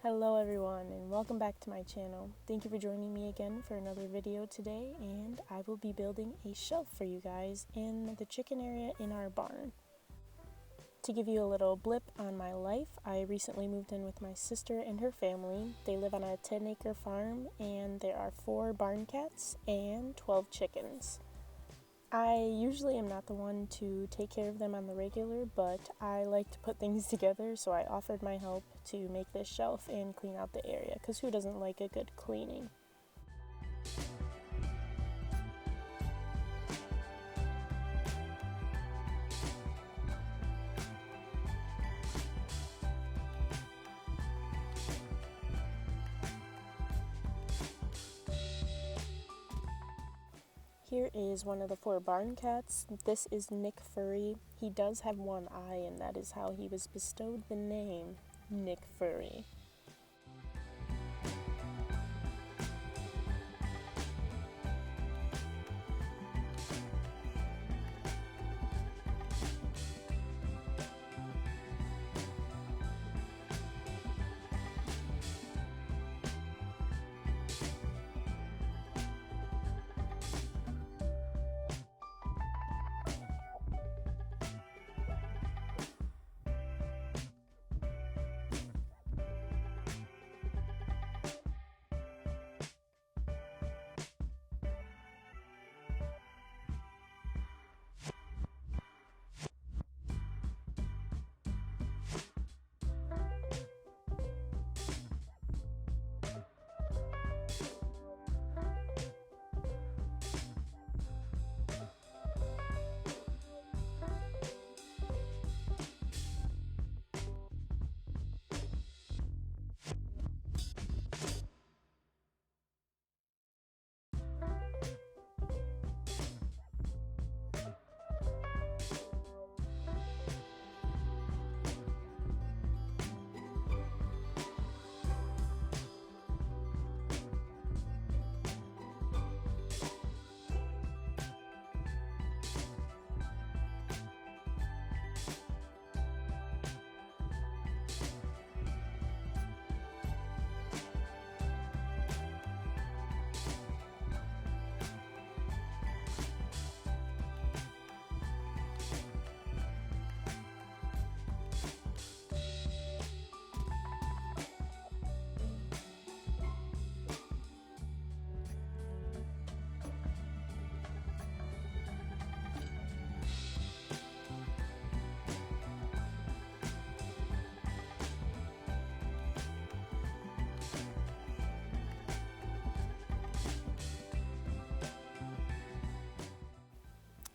Hello everyone and welcome back to my channel. Thank you for joining me again for another video today, and I will be building a shelf for you guys in the chicken area in our barn. To give you a little blip on my life, I recently moved in with my sister and her family. They live on a 10-acre farm and there are 4 barn cats and 12 chickens. I usually am not the one to take care of them on the regular, but I like to put things together, so I offered my help to make this shelf and clean out the area, because who doesn't like a good cleaning? Here is one of the 4 barn cats. This is Nick Furry. He does have one eye, and that is how he was bestowed the name Nick Furry.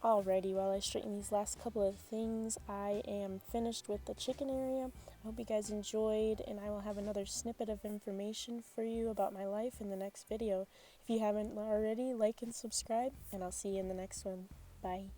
Alrighty, while I straighten these last couple of things, I am finished with the chicken area. I hope you guys enjoyed, and I will have another snippet of information for you about my life in the next video. If you haven't already, like and subscribe, and I'll see you in the next one. Bye.